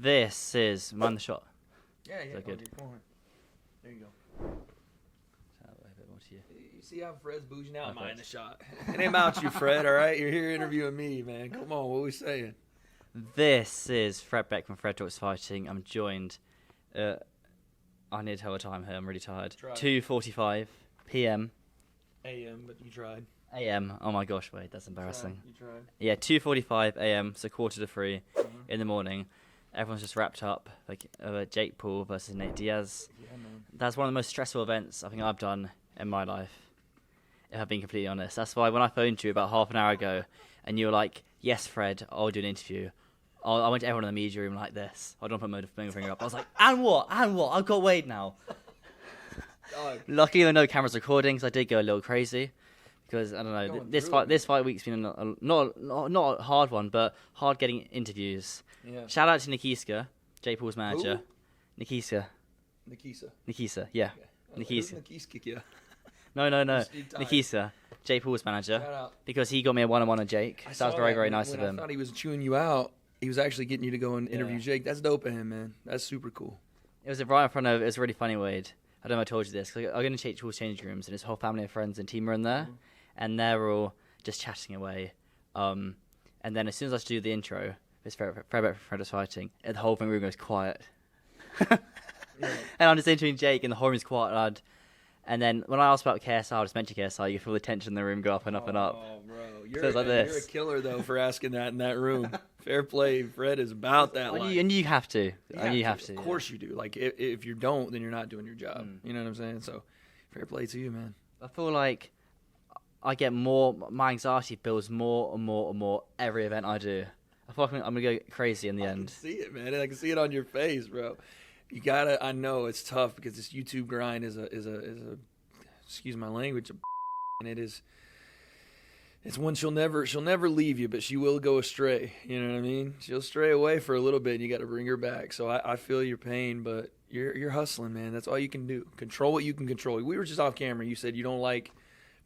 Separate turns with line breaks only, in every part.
This is mind the shot.
Yeah,
So good.
Come on. There you go.
A bit more to you.
You see how Fred's bouging out?
Perfect.
Mind the shot. It ain't about you, Fred, all right? You're here interviewing me, man. Come on, what we saying?
This is Fred Beck from Fred Talks Fighting. I'm joined. I need to tell a time here. I'm really tired. 2:45 p.m.
A.M., but you tried.
a.m. Oh my gosh, wait, that's embarrassing.
You tried.
Yeah, 2:45 a.m. So 2:45 in the morning. Everyone's just wrapped up. Like Jake Paul versus Nate Diaz.
Yeah, man.
That's one of the most stressful events I think I've done in my life, if I've been completely honest. That's why when I phoned you about half an hour ago and you were like, yes, Fred, I'll do an interview, I went to everyone in the media room like this. I don't put my middle finger up. I was like, and what? I've got Wade now. Luckily there were no cameras recording, so I did go a little crazy. Because, I don't know, this fight week's been not a hard one, but hard getting interviews.
Yeah.
Shout out to Nikiska, Jake Paul's manager.
Who?
Nikisa, yeah.
Nikisa.
Nikisa.
Yeah.
No. Nikisa, Jake Paul's manager.
Shout out.
Because he got me a one-on-one with Jake. So that was very, very nice of him.
I thought he was chewing you out. He was actually getting you to go and interview Jake. That's dope of him, man. That's super cool.
It was right in front of, it was really funny, Wade. I don't know if I told you this. Cause I go into Jake Paul's changing rooms and his whole family of friends and team are in there. And they're all just chatting away. And then as soon as I do the intro, it's Fred is fighting, and the whole room goes quiet. And I'm just interviewing Jake, and the whole room's quiet, lad. And then when I asked about KSI, I just mentioned KSI, you feel the tension in the room go up and up and up.
Oh, bro.
So it's like this.
You're a killer, though, for asking that in that room. Fair play. Fred is about that life.
And you have to. You have to.
Of course you do. Like, if you don't, then you're not doing your job. You know what I'm saying? So, fair play to you, man.
I feel like I get more, my anxiety builds more and more and more every event I do. I feel like I'm going to go crazy in the end.
I can see it, man. I can see it on your face, bro. You gotta, I know it's tough because this YouTube grind is a excuse my language, and it's one she'll never leave you, but she will go astray. You know what I mean? She'll stray away for a little bit, and you got to bring her back. So I feel your pain, but you're hustling, man. That's all you can do. Control what you can control. We were just off camera. You said you don't like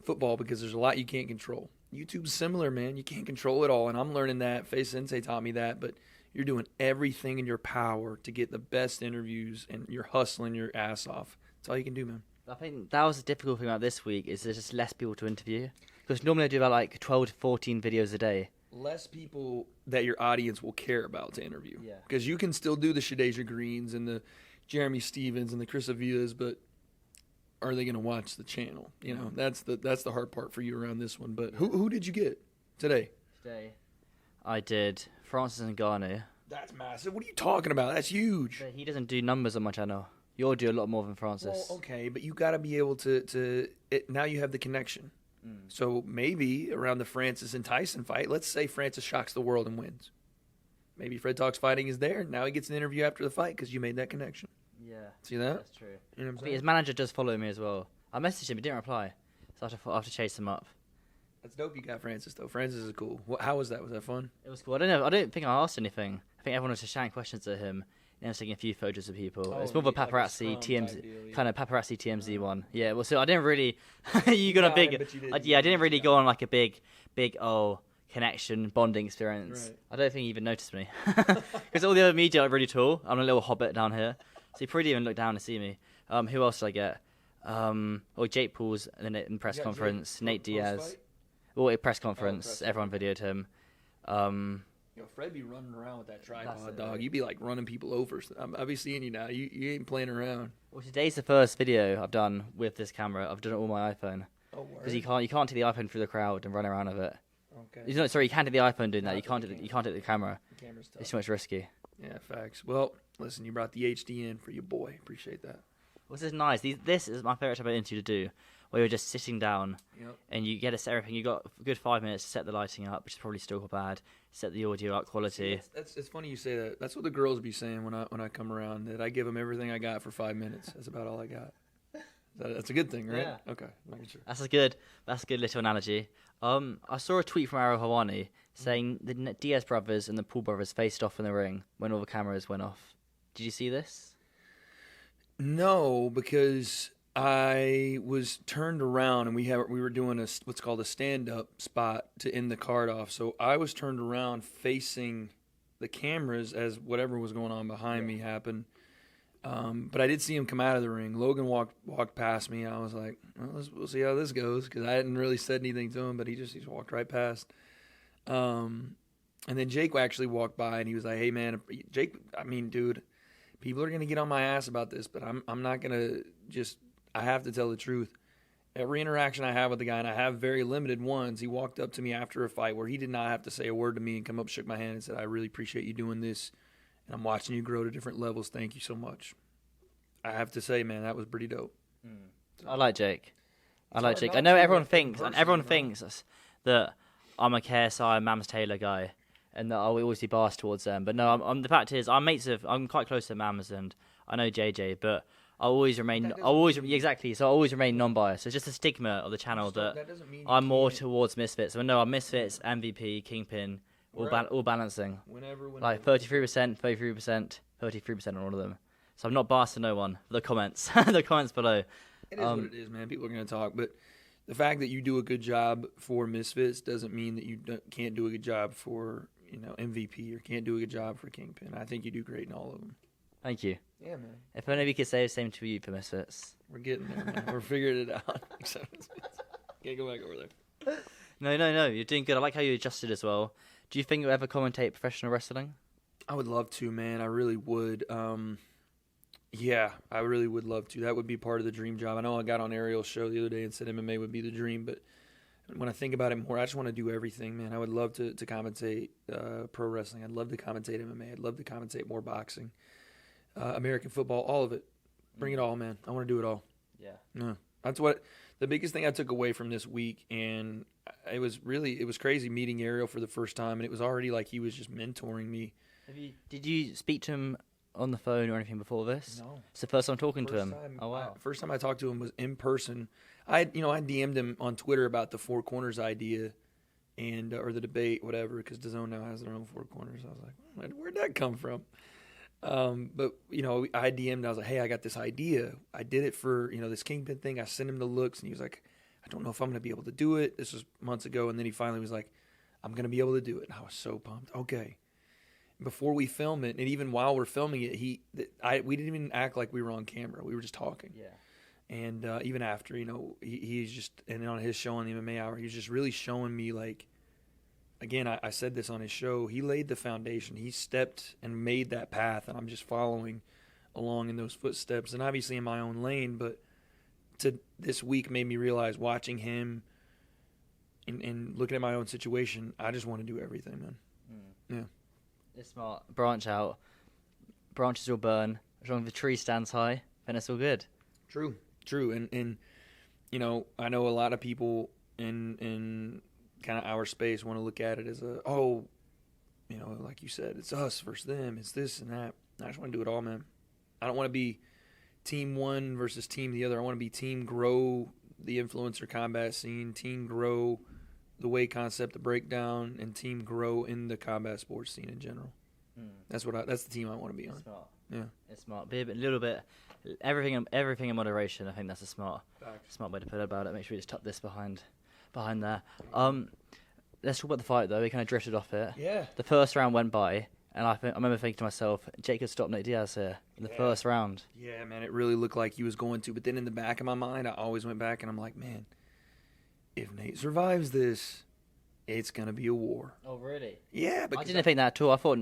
football because there's a lot you can't control. YouTube's similar, man. You can't control it all, and I'm learning that. Face Sensei taught me that, but you're doing everything in your power to get the best interviews, and you're hustling your ass off. That's all you can do, man.
I think that was the difficult thing about this week is there's just less people to interview. Because normally I do about like 12 to 14 videos a day.
Less people that your audience will care about to interview.
Yeah.
Because you can still do the Shadeja Greens and the Jeremy Stevens and the Chris Avilas, but are they going to watch the channel? You know, that's the hard part for you around this one. But who did you get today?
Today I did Francis Ngannou.
That's massive. What are you talking about? That's huge.
But he doesn't do numbers on my channel. You'll do a lot more than Francis.
Well, okay, but you got to be able to now you have the connection. So maybe around the Francis and Tyson fight, let's say Francis shocks the world and wins. Maybe Fred Talks Fighting is there. Now he gets an interview after the fight because you made that connection.
Yeah.
See that?
That's true.
You know what I'm
I
saying?
mean, his manager does follow me as well. I messaged him, he didn't reply. So I have to chase him up.
That's dope you got Francis, though. Francis is cool. How was that? Was that fun?
It was cool. I don't know. I don't think I asked anything. I think everyone was just shouting questions at him. And I was taking a few photos of people. It's more of a paparazzi TMZ, kind of paparazzi TMZ one. Yeah, well, so I didn't really... you got a big... I didn't really go on like a big connection, bonding experience.
Right.
I don't think he even noticed me. Because all the other media are really tall. I'm a little hobbit down here. So he probably didn't even look down to see me. Who else did I get? Jake Paul's in the press conference. Nate Diaz. A press conference. Everyone videoed him.
Fred be running around with that tripod, dog. You be like running people over. I'll be seeing you now. You ain't playing around.
Well, today's the first video I've done with this camera. I've done it on my iPhone.
Oh,
because you can't take the iPhone through the crowd and run around with it.
Okay.
You can't take the iPhone doing that. You can't take the camera.
The camera's tough.
It's too much risky.
Yeah, facts. Well, listen, you brought the HD in for your boy. Appreciate that.
Well, this is nice. This is my favorite type of interview to do, where you're just sitting down and you get everything. You got a good 5 minutes to set the lighting up, which is probably still bad. Set the audio up, quality.
It's funny you say that. That's what the girls be saying when I come around. That I give them everything I got for 5 minutes. That's about all I got. That's a good thing, right?
Yeah.
Okay, making sure.
That's a good little analogy. I saw a tweet from Arrow Hawani saying the Diaz brothers and the Paul brothers faced off in the ring when all the cameras went off. Did you see this?
No, because I was turned around and we were doing what's called a stand-up spot to end the card off. So I was turned around facing the cameras as whatever was going on behind me happened. But I did see him come out of the ring. Logan walked past me. I was like, well, we'll see how this goes, because I hadn't really said anything to him, but he just walked right past. And then Jake actually walked by, and he was like, hey, man, Jake, I mean, dude, people are going to get on my ass about this, but I'm not going to just – I have to tell the truth. Every interaction I have with the guy, and I have very limited ones, he walked up to me after a fight where he did not have to say a word to me and come up, shook my hand, and said, I really appreciate you doing this, and I'm watching you grow to different levels. Thank you so much. I have to say, man, that was pretty dope.
I like Jake. I know everyone thinks that I'm a KSI, Mams Taylor guy, and that I'll always be biased towards them. But no, the fact is, I'm quite close to Mams, and I know JJ, but I always remain non-biased. It's just a stigma of the channel that I'm more towards Misfits. I know I'm Misfits, MVP, Kingpin, all balancing. Like 33%, 33% on all of them. So I'm not biased to no one. The comments, the comments below.
It is what it is, man. People are going to talk, but the fact that you do a good job for Misfits doesn't mean that you can't do a good job for MVP or can't do a good job for Kingpin. I think you do great in all of them.
Thank you.
Yeah, man.
If only we could say the same to you for Misfits.
We're getting there, man. We're figuring it out. Can't go back over there.
No. You're doing good. I like how you adjusted as well. Do you think you'll ever commentate professional wrestling?
I would love to, man. I really would. Yeah, I really would love to. That would be part of the dream job. I know I got on Ariel's show the other day and said MMA would be the dream, but when I think about it more, I just want to do everything, man. I would love to commentate pro wrestling. I'd love to commentate MMA. I'd love to commentate more boxing. American football, all of it. Bring it all, man. I want to do it all.
Yeah.
No, that's what the biggest thing I took away from this week, and it was crazy meeting Ariel for the first time, and it was already like he was just mentoring me.
Did you speak to him on the phone or anything before this?
No.
It's the first time talking to him.
Oh wow. First time I talked to him was in person. I DM'd him on Twitter about the Four Corners idea, and or the debate, whatever, because DAZN now has their own Four Corners. I was like, where'd that come from? But I DM'd. I was like, hey, I got this idea. I did it for this Kingpin thing. I sent him the looks, and he was like, I don't know if I'm gonna be able to do it. This was months ago, and then he finally was like, I'm gonna be able to do it. And I was so pumped. Okay. Before we film it, and even while we're filming it, we didn't even act like we were on camera. We were just talking.
Yeah.
And even after, he's just, and on his show on the MMA Hour, he's just really showing me, like, again, I said this on his show, he laid the foundation. He stepped and made that path, and I'm just following along in those footsteps, and obviously in my own lane, but this week made me realize, watching him and looking at my own situation, I just want to do everything, man. Yeah.
It's smart. Branch out. Branches will burn. As long as the tree stands high, then it's all good.
True. And I know a lot of people in kind of our space want to look at it as like you said, it's us versus them. It's this and that. I just want to do it all, man. I don't want to be team one versus team the other. I want to be team grow the influencer combat scene, team grow the way concept, the breakdown, and team grow in the combat sports scene in general. That's the team I want to be on.
Smart.
Yeah,
it's smart. Be a little bit, everything in moderation. I think that's a smart way to put it about it. Make sure we just tuck this behind there. Let's talk about the fight though. We kind of drifted off it.
Yeah.
The first round went by, and I remember thinking to myself, Jake could stop Nate Diaz here in the first round.
Yeah, man, it really looked like he was going to. But then in the back of my mind, I always went back and I'm like, man, if Nate survives this, it's going to be a war.
Oh, really?
Yeah.
I didn't think that at all. I thought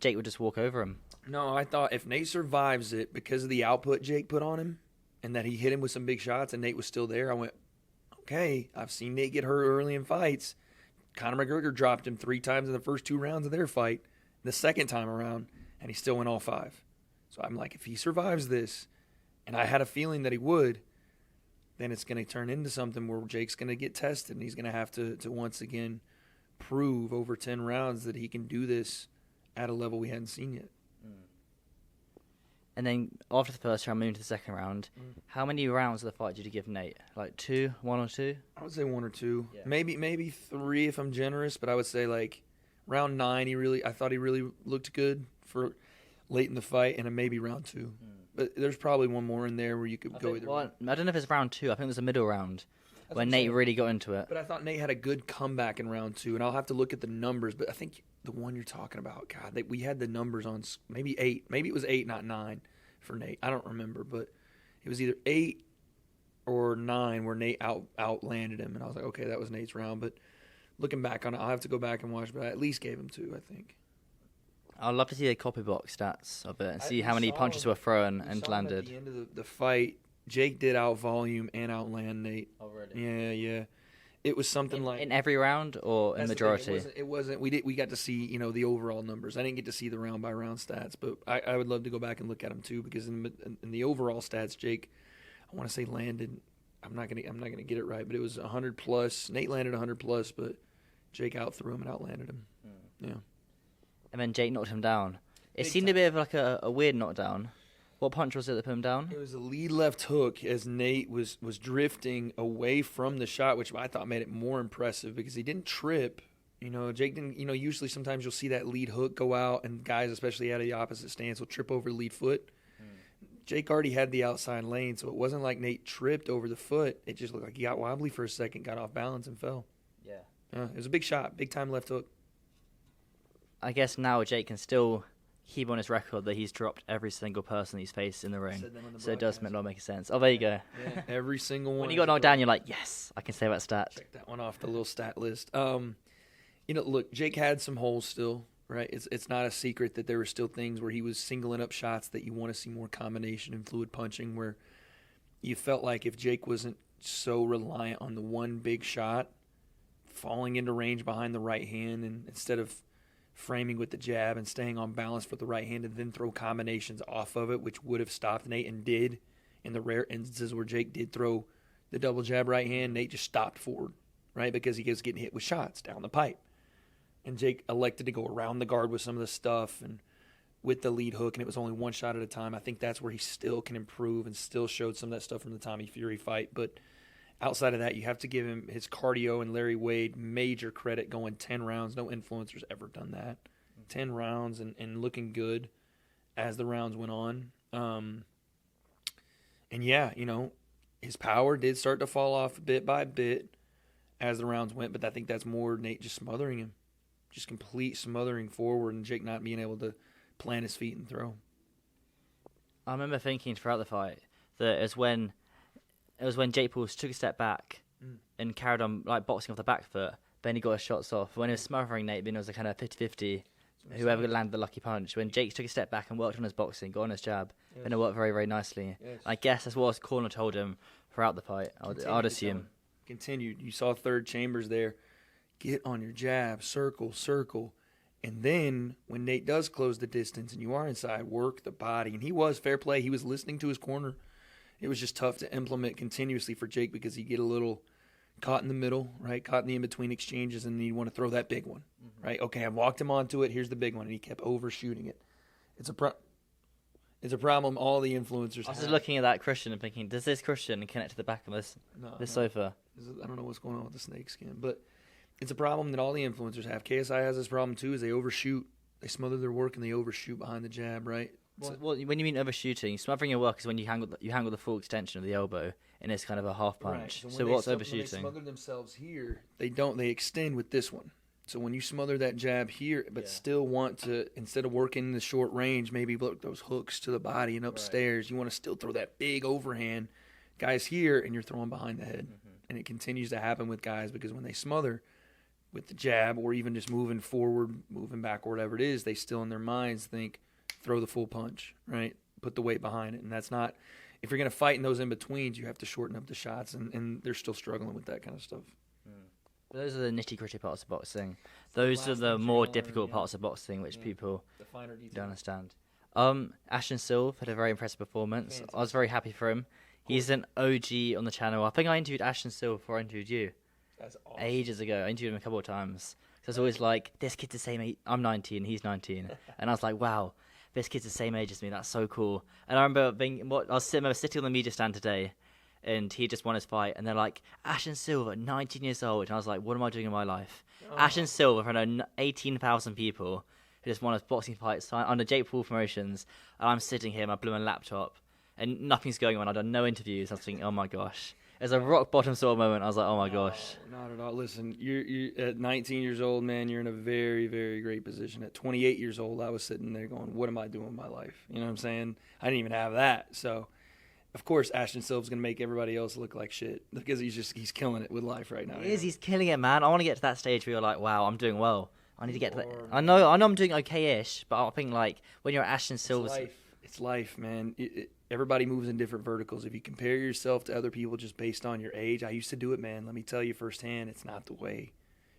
Jake would just walk over him.
No, I thought if Nate survives it, because of the output Jake put on him and that he hit him with some big shots and Nate was still there, I went, okay, I've seen Nate get hurt early in fights. Conor McGregor dropped him 3 times in the first 2 rounds of their fight. The second time around, and he still went all 5. So I'm like, if he survives this, and I had a feeling that he would, then it's going to turn into something where Jake's going to get tested, and he's going to have to once again prove over 10 rounds that he can do this at a level we hadn't seen yet.
And then after the first round, moving to the second round, how many rounds of the fight did you give Nate? Like 2, 1 or 2?
I would say 1 or 2,
yeah.
maybe 3 if I'm generous. But I would say like round 9, I thought he really looked good for late in the fight, and then maybe round 2. But there's probably one more in there where you could go either way.
I don't know if it's round 2. I think it was a middle round when Nate really got into it.
But I thought Nate had a good comeback in round 2, and I'll have to look at the numbers. But I think the one you're talking about, God, we had the numbers on maybe 8. Maybe it was 8, not 9 for Nate. I don't remember, but it was either 8 or 9 where Nate outlanded him, and I was like, okay, that was Nate's round. But looking back on it, I'll have to go back and watch, but I at least gave him 2, I think.
I'd love to see the copy box stats of it and see how many punches were thrown and landed.
At the end of the fight, Jake did out volume and outland Nate.
Oh, really?
Yeah. It was something like
in every round or in majority.
It wasn't. We got to see the overall numbers. I didn't get to see the round by round stats, but I would love to go back and look at them too, because in the overall stats, Jake, I want to say landed. I'm not gonna get it right, but it was 100 plus. Nate landed 100 plus, but Jake outthrew him and outlanded him. Yeah.
And then Jake knocked him down. It seemed a bit of like a weird knockdown. What punch was it that put him down?
It was a lead left hook as Nate was drifting away from the shot, which I thought made it more impressive because he didn't trip. Jake didn't, usually sometimes you'll see that lead hook go out and guys, especially out of the opposite stance, will trip over the lead foot. Jake already had the outside lane, so it wasn't like Nate tripped over the foot. It just looked like he got wobbly for a second, got off balance, and fell. Yeah. It was a big shot, big time left hook.
I guess now Jake can still keep on his record that he's dropped every single person he's faced in the ring. So it does not make sense. Oh, there you go.
Yeah, every single one.
When you got knocked down, you're like, yes, I can say that stat.
Check that one off the little stat list. Look, Jake had some holes still, right? It's not a secret that there were still things where he was singling up shots that you want to see more combination and fluid punching, where you felt like if Jake wasn't so reliant on the one big shot, falling into range behind the right hand, and instead of framing with the jab and staying on balance for the right hand and then throw combinations off of it, which would have stopped Nate and did in the rare instances where Jake did throw the double jab right hand, Nate just stopped forward, right, because he was getting hit with shots down the pipe. And Jake elected to go around the guard with some of the stuff and with the lead hook, and it was only one shot at a time. I think that's where he still can improve and still showed some of that stuff from the Tommy Fury fight. But outside of that, you have to give him his cardio and Larry Wade major credit going 10 rounds. No influencer's ever done that. 10 rounds and looking good as the rounds went on. And yeah, his power did start to fall off bit by bit as the rounds went, but I think that's more Nate just smothering him. Just complete smothering forward and Jake not being able to plant his feet and throw.
I remember thinking throughout the fight that it was when Jake Paul took a step back and carried on like boxing off the back foot. Then he got his shots off. When he was smothering Nate, then it was a kind of 50-50, whoever landed the lucky punch. When Jake took a step back and worked on his boxing, got on his jab, then it worked very, very nicely.
Yes.
I guess that's what his corner told him throughout the fight. I'd assume.
Continued. You saw third chambers there. Get on your jab, circle. And then when Nate does close the distance and you are inside, work the body. And he was fair play. He was listening to his corner. It was just tough to implement continuously for Jake because he'd get a little caught in the middle, right? Caught in the in-between exchanges, and then you'd want to throw that big one, right? Okay, I walked him onto it. Here's the big one. And he kept overshooting it. It's a problem all the influencers have.
I was just looking at that Christian and thinking, does this Christian connect to the back of this sofa?
I don't know what's going on with the snake skin, but it's a problem that all the influencers have. KSI has this problem too, is they overshoot. They smother their work and they overshoot behind the jab, right?
Well, when you mean overshooting, smothering your work is when you hang with the full extension of the elbow and it's kind of a half punch. Right. So what's overshooting? When
they smother themselves here, they extend with this one. So when you smother that jab here, but still want to, instead of working the short range, maybe look those hooks to the body and upstairs, you want to still throw that big overhand. Guys here, and you're throwing behind the head. And it continues to happen with guys because when they smother with the jab or even just moving forward, moving back, or whatever it is, they still in their minds think, throw the full punch, right? Put the weight behind it. And that's not, if you're going to fight in those in-betweens, you have to shorten up the shots, and they're still struggling with that kind of stuff.
Those are the nitty-gritty parts of boxing. Those are the more difficult parts of boxing, which people don't understand. Ashton Silva had a very impressive performance. Fantastic. I was very happy for him. He's an OG on the channel. I think I interviewed Ashton Silva before I interviewed you.
That's awesome.
Ages ago. I interviewed him a couple of times. So I was always like, this kid's the same age. I'm 19, he's 19. And I was like, wow, this kid's the same age as me. That's so cool. And I remember remember sitting on the media stand today, and he just won his fight. And they're like, Ashton Silva, 19 years old. And I was like, what am I doing in my life? Ashton Silva, for 18,000 people who just won a boxing fight under Jake Paul Promotions. And I'm sitting here, my blue laptop, and nothing's going on. I've done no interviews. I was thinking, oh my gosh. was a rock bottom sort of moment. I was like, oh my gosh.
Not at all. Listen, you're at 19 years old, man. You're in a very, very great position. At 28 years old, I was sitting there going, "What am I doing with my life?" You know what I'm saying? I didn't even have that. So, of course, Ashton Silva's gonna make everybody else look like shit because he's killing it with life right now.
He is. He's killing it, man. I want to get to that stage where you're like, wow, I'm doing well. I need to get to that. I know I'm doing okay-ish, but I think like when you're at Ashton Silva,
it's life, man. Everybody moves in different verticals. If you compare yourself to other people just based on your age, I used to do it, man. Let me tell you firsthand, it's not the way.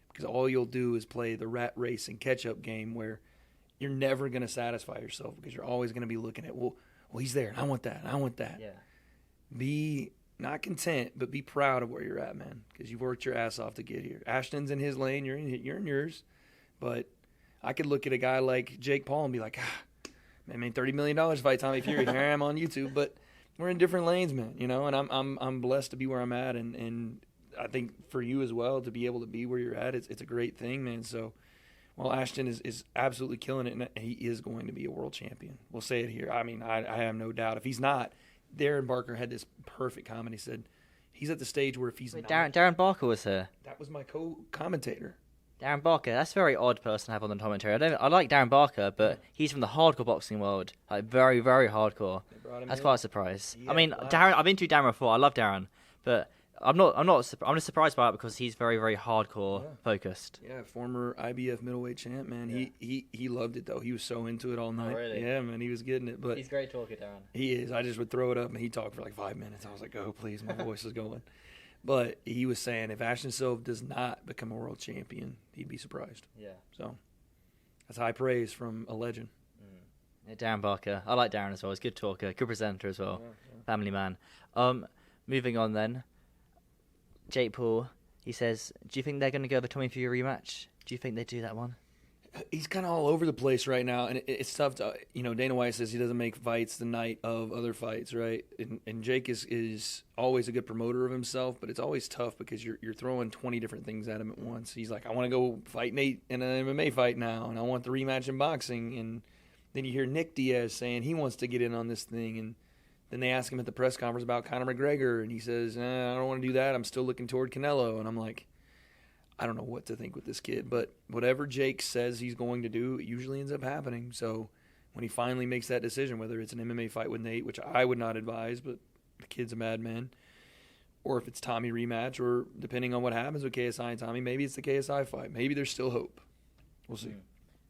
Because all you'll do is play the rat race and catch-up game where you're never going to satisfy yourself because you're always going to be looking at, well, he's there, and I want that, and I want that.
Yeah.
Be not content, but be proud of where you're at, man, because you've worked your ass off to get here. Ashton's in his lane, you're in yours. But I could look at a guy like Jake Paul and be like, man, I made $30 million fight Tommy Fury. Here I am on YouTube, but we're in different lanes, man. You know, and I'm blessed to be where I'm at, and I think for you as well to be able to be where you're at, it's a great thing, man. So, while Ashton is absolutely killing it, and he is going to be a world champion. We'll say it here. I mean, I have no doubt. If he's not, Darren Barker had this perfect comment. He said he's at the stage where if he's not,
Darren Barker was here.
That was my co-commentator.
Darren Barker, that's a very odd person to have on the commentary. I like Darren Barker, but he's from the hardcore boxing world, like very, very hardcore. That's quite a surprise. I mean, Darren, I've been to Darren before. I love Darren, but I'm just surprised by it because he's very, very hardcore focused.
Yeah, former IBF middleweight champ, man. Yeah. He loved it though. He was so into it all night.
Oh, really?
Yeah, man, he was getting it. But
he's a great talker, Darren.
He is. I just would throw it up and he'd talk for like 5 minutes. I was like, oh please, my voice is going. But he was saying if Ashton Silva does not become a world champion, he'd be surprised.
Yeah.
So that's high praise from a legend.
Yeah, Darren Barker. I like Darren as well. He's a good talker, good presenter as well. Yeah. Family man. Moving on then. Jake Paul, he says, do you think they're going to go the Tommy Fury rematch? Do you think they do that one?
He's kind of all over the place right now, and it's tough to, Dana White says he doesn't make fights the night of other fights, right? And Jake is always a good promoter of himself, but it's always tough because you're throwing 20 different things at him at once. He's like, I want to go fight Nate in an MMA fight now, and I want the rematch in boxing. And then you hear Nick Diaz saying he wants to get in on this thing, and then they ask him at the press conference about Conor McGregor, and he says, I don't want to do that. I'm still looking toward Canelo. And I'm like, I don't know what to think with this kid, but whatever Jake says he's going to do, it usually ends up happening. So when he finally makes that decision, whether it's an MMA fight with Nate, which I would not advise, but the kid's a madman, or if it's Tommy rematch, or depending on what happens with KSI and Tommy, maybe it's the KSI fight. Maybe there's still hope. We'll see.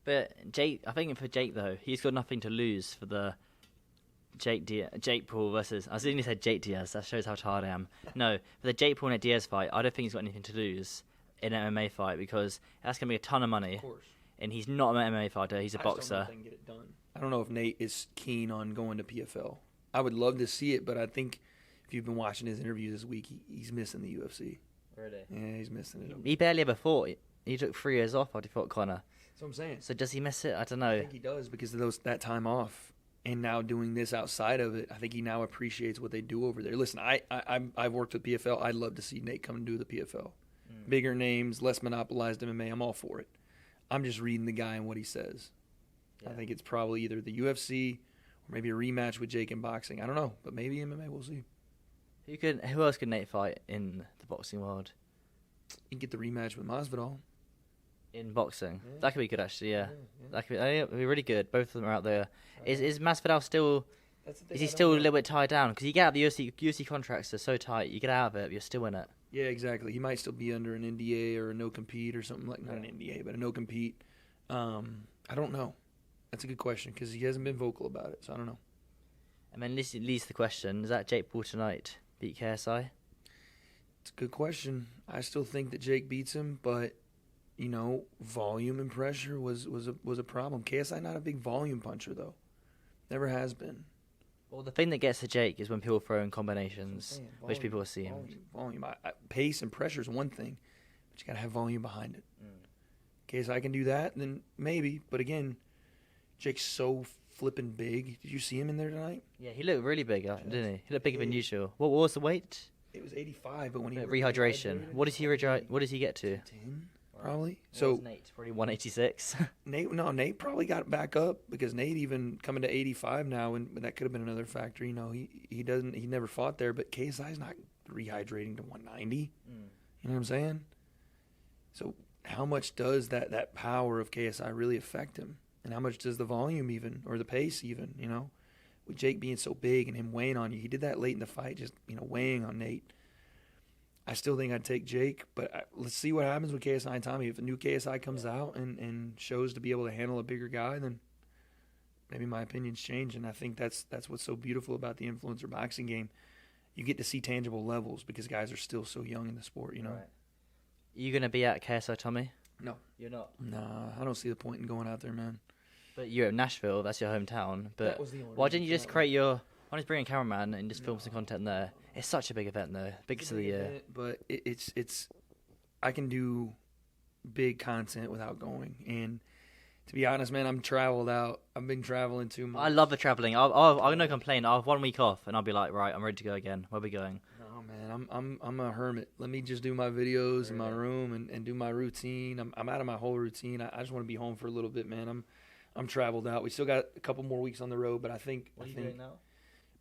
But Jake, I think for Jake though, he's got nothing to lose for the Jake Paul versus. I was thinking he said Jake Diaz. That shows how tired I am. No, for the Jake Paul and Diaz fight, I don't think he's got anything to lose in an MMA fight because that's going to be a ton of money.
Of course.
And he's not an MMA fighter, he's a boxer.
Don't know if they can get it done. I don't know if Nate is keen on going to PFL. I would love to see it, but I think if you've been watching his interviews this week, he's missing the UFC.
Really?
Yeah, he's missing it.
He barely ever fought. He took 3 years off after he fought Conor.
That's what I'm saying.
So does he miss it? I don't know.
I think he does because of that time off. And now doing this outside of it, I think he now appreciates what they do over there. Listen, I've worked with PFL. I'd love to see Nate come and do the PFL. Bigger names, less monopolized MMA. I'm all for it. I'm just reading the guy and what he says. Yeah. I think it's probably either the UFC or maybe a rematch with Jake in boxing. I don't know, but maybe MMA. We'll see.
Who else could Nate fight in the boxing world?
You can get the rematch with Masvidal.
In boxing, that could be good actually. Yeah. That could be really good. Both of them are out there. Is Masvidal still? Is he still a little bit tied down? Because you get out the UFC contracts are so tight. You get out of it, but you're still in it.
Yeah, exactly. He might still be under an NDA or a no compete or something like not an NDA, but a no compete. I don't know. That's a good question because he hasn't been vocal about it, so I don't know.
And then this leads to the question: does that Jake Paul tonight beat KSI?
It's a good question. I still think that Jake beats him, but. Volume and pressure was a problem. KSI not a big volume puncher though, never has been.
Well, the thing that gets to Jake is when people throw in combinations, which people are seeing.
Volume. Pace and pressure is one thing, but you gotta have volume behind it. KSI can do that, then maybe. But again, Jake's so flipping big. Did you see him in there tonight?
Yeah, he looked really big, didn't he? He looked bigger than usual. What was the weight?
It was 85, but when he
rehydration. What does he get to?
10. Probably.
So Nate's probably 186.
Nate probably got back up because Nate even coming to 85 now, and that could have been another factor. He never fought there, but KSI's not rehydrating to 190. You know what I'm saying? So how much does that power of KSI really affect him? And how much does the volume even, or the pace even, you know? With Jake being so big and him weighing on you. He did that late in the fight, just, you know, weighing on Nate. I still think I'd take Jake, but let's see what happens with KSI and Tommy. If a new KSI comes out and shows to be able to handle a bigger guy, then maybe my opinions change. And I think that's what's so beautiful about the influencer boxing game. You get to see tangible levels because guys are still so young in the sport, you know.
Right. You going to be at KSI, Tommy?
No.
You're not?
Nah, I don't see the point in going out there, man.
But you're at Nashville, that's your hometown. But
That was the only
why
reason
didn't you
for
just
that
create your... Why don't you bring a cameraman and just film some content there? It's such a big event, though. Biggest of the year.
Event, but it's I can do big content without going. And to be honest, man, I'm traveled out. I've been traveling too much.
I love the travelling. I'm no complain. I'll have 1 week off and I'll be like, right, I'm ready to go again. Where are we going?
No, man, I'm a hermit. Let me just do my videos in my room and do my routine. I'm out of my whole routine. I just want to be home for a little bit, man. I'm traveled out. We still got a couple more weeks on the road, but I think
What are you doing now?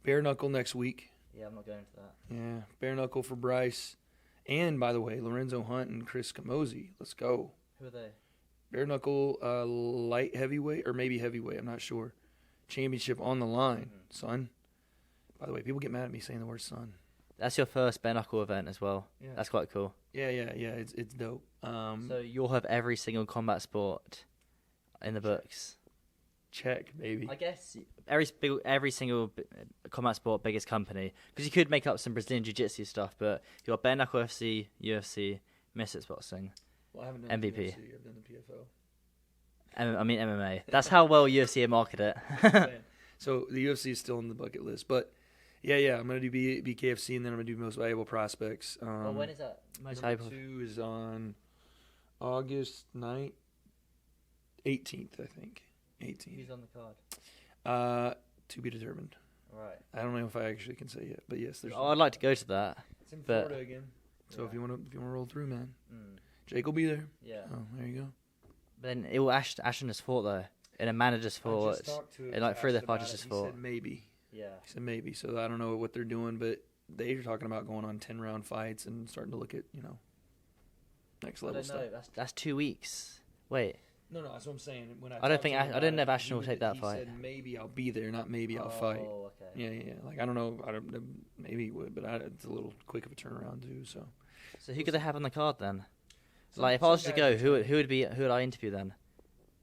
bare knuckle next week.
Yeah, I'm not going to that.
Yeah, bare knuckle for Bryce. And, by the way, Lorenzo Hunt and Chris Camozzi. Let's go.
Who are they?
Bare knuckle light heavyweight, or maybe heavyweight, I'm not sure. Championship on the line, son. By the way, people get mad at me saying the word son.
That's your first bare knuckle event as well.
Yeah.
That's quite cool.
Yeah, it's dope.
So you'll have every single combat sport in the books.
Check, baby.
I guess every single combat sport, biggest company. Because you could make up some Brazilian Jiu-Jitsu stuff, but you got bare knuckle UFC, UFC, Misfits Boxing,
Well, I haven't done
MVP.
The UFC, I've done the PFL.
I mean MMA. That's how well UFC market it.
So the UFC is still on the bucket list, but yeah, I'm gonna do BKFC and then I'm gonna do Most Valuable Prospects.
When is that? Most
number
valuable.
2 is on August 9th, 18th, I think. 18th.
Who's on the card?
To be determined.
Right.
I don't know if I actually can say yet, but yes, there's.
Oh, I'd like to go to that.
It's in
but-
Florida again. So if you want to roll through, man,
Mm.
Jake will be there.
Yeah.
Oh, there you go.
But then it will Ashton just fought though, and Amanda just fought, and like three of the fighters just
He
fought.
said maybe.
Yeah.
He said maybe. So I don't know what they're doing, but they're talking about going on 10-round fights and starting to look at next level stuff.
That's 2 weeks. Wait.
No, that's what I'm saying. When
I don't think I didn't know if Ashton will take that
he
fight.
said maybe I'll be there, not maybe I'll fight.
Oh, okay.
Yeah. Like I don't know. Maybe he would, but it's a little quick of a turnaround too. So
who could they have on the card then? Like if I was to go, who would I interview then?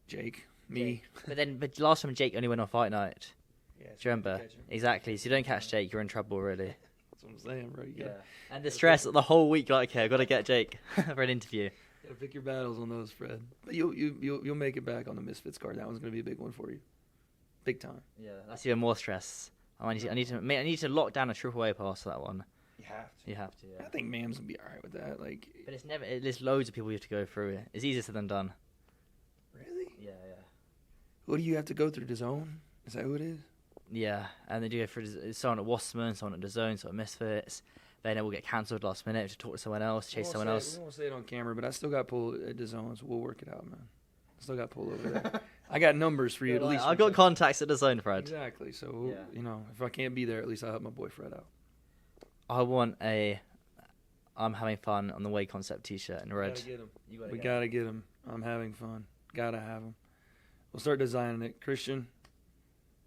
Jake, me.
But last time Jake only went on fight night.
Yeah,
Do you remember? Exactly. So you don't catch Jake, you're in trouble really.
That's what I'm saying, bro. You gotta,
And the stress the whole week, like, okay, I've got to get Jake for an interview.
gotta pick your battles on those, Fred. But you'll make it back on the Misfits card. That one's gonna be a big one for you, big time.
Yeah, that's even more stress. I need to lock down a triple A pass for that one.
You have to. Yeah. I think Mams will be all right with that. Like,
But there's loads of people you have to go through. It's easier said than done.
really?
Yeah.
What do you have to go through? DAZN? Is that who it is?
Yeah, and they do go through someone at Wasserman, someone at DAZN, someone at Misfits. Then it will get cancelled last minute to talk to someone else, chase someone else.
We won't say it on camera, but I still got pull at DAZN, so we'll work it out, man. I still got pull over there. I got numbers for you at least.
I've got contacts at DAZN, Fred.
Exactly. So if I can't be there, at least I'll help my boy Fred out.
I want a I'm having fun on the way concept T-shirt in red.
We gotta get him. I'm having fun. Gotta have him. We'll start designing it. Christian,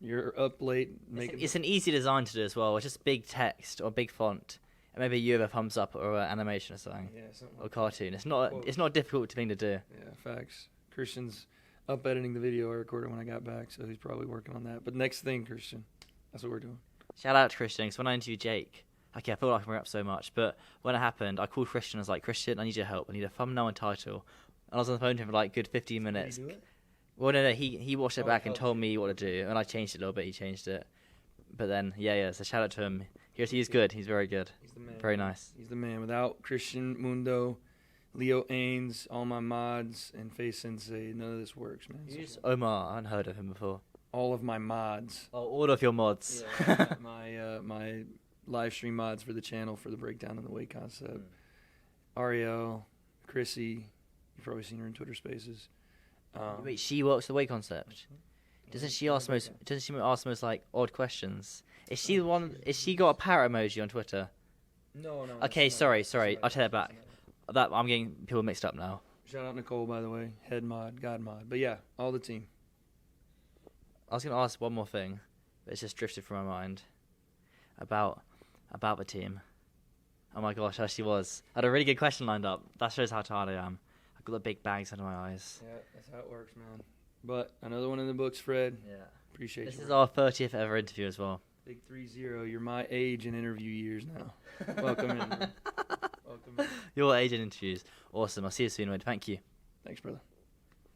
you're up late.
It's an easy design to do as well. It's just big text or big font, and maybe you have a thumbs up or an animation or something.
Yeah, something.
Or a cartoon. It's not a difficult thing to do.
Yeah, facts. Christian's up editing the video I recorded when I got back, so he's probably working on that. But next thing, Christian, that's what we're doing.
Shout out to Christian, because when I interviewed Jake, okay, I feel like I bring up so much, but when it happened, I called Christian. I was like, Christian, I need your help. I need a thumbnail and title. And I was on the phone to him for like good 15 minutes.
Did he do it?
Well, no, he watched it back and told me what to do, and I changed it a little bit. He changed it, but then so shout out to him. He's good. He's very good.
He's the man.
Very nice.
He's the man. Without Christian Mundo, Leo Ains, all my mods, and Face Sensei, none of this works, man.
Who's Omar? I hadn't heard of him before.
All of my mods.
Oh, all of your mods.
Yeah, my live stream mods for the channel for the breakdown of the weight concept. Ariel, Chrissy, you've probably seen her in Twitter Spaces.
Wait, she works the weight concept. Doesn't she ask most like odd questions? Is she the one? Is she got a parrot emoji on Twitter?
No.
Okay, sorry. I'll take that back. I'm getting people mixed up now.
Shout out Nicole, by the way. Head mod, God mod. But yeah, all the team.
I was going to ask one more thing, but it's just drifted from my mind. About the team. Oh my gosh, I actually was. I had a really good question lined up. That shows how tired I am. I've got the big bags under my eyes.
Yeah, that's how it works, man. But another one in the books, Fred.
Yeah.
Appreciate you.
This is our 30th ever interview as well.
Big 3-0. You're my age in interview years now. Welcome in, man. Welcome in.
Your age in interviews. Awesome. I'll see you soon, Wade. Thank you.
Thanks, brother.